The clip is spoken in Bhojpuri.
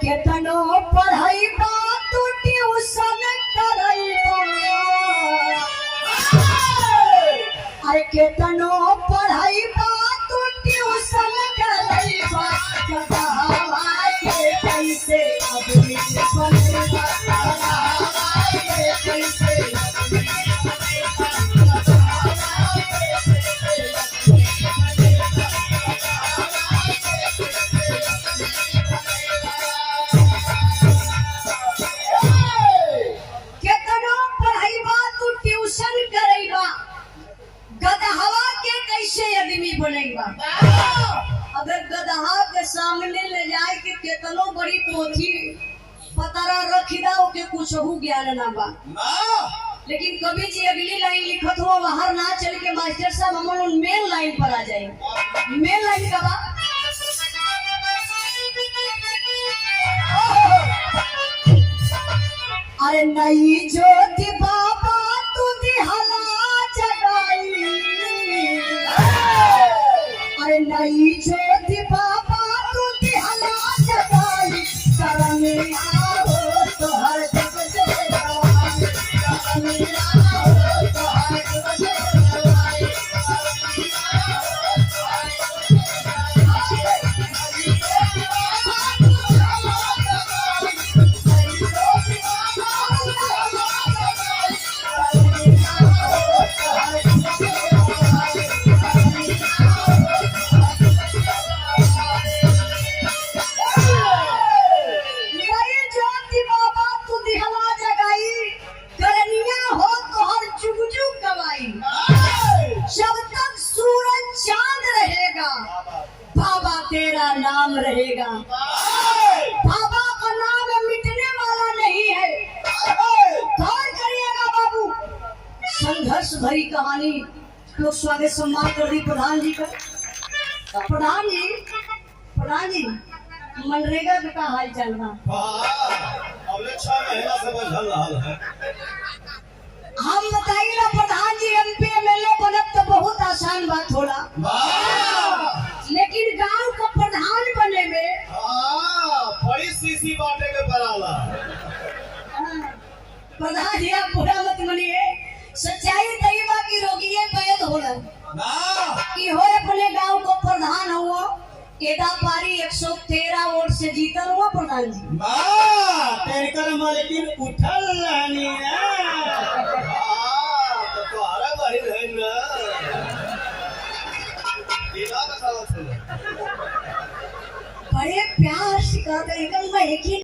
केतनो पढ़ाई बा तू ट्यूशन करई बा। अरे केतनो पढ़ाई बा तू ट्यूशन करई बा। गदहवा के कैसे आदमी बनेगा, गदहवा के कैसे आदमी बनेगा। अगर गदहा के सामने ले जाए के केतनो बड़ी पोथी पतरा रखी दा ओके कुछ हो ज्ञान ना बा। लेकिन कभी जी अगली लाइन लिखत हो बाहर ना चल के मास्टर साहब हमन मेन लाइन पर आ जाए। मेन लाइन का बा अरे नहीं ज्योति बाबा तू दिहला जगाई। अरे नहीं ज्योति बाबा तू दिहला जगाई। करमिया हो तो हर जग जगाई, करमिया हो तो हर जग जगाई। जब तक सूरज चांद रहेगा बाबा तेरा नाम रहेगा। बाबा का नाम मिटने वाला नहीं है। गौर करिएगा बाबू, संघर्ष भरी कहानी। लोग स्वागत सम्मान कर दी प्रधान जी का। प्रधान जी मनरेगा का हाल चल रहा हम बताइए ना प्रधान जी एमपी एमएलए बनत तो बहुत आसान बात होला। लेकिन गांव का प्रधान बने में बड़ी सीसी बाटे के पड़ाला। प्रधान जी आप बुरा मत मनिए, सच्चाई तई बा की रोगिए पैद होला कि हो अपने गांव को प्रधान हुआ एदा पारी 113 वोट से जीतल हुआ प्रधान जी। तेरकर मालकिन उठल रहनी है तो तुम्हारा भाई है ना। बड़े प्यार से कहते हैं मैं एक ही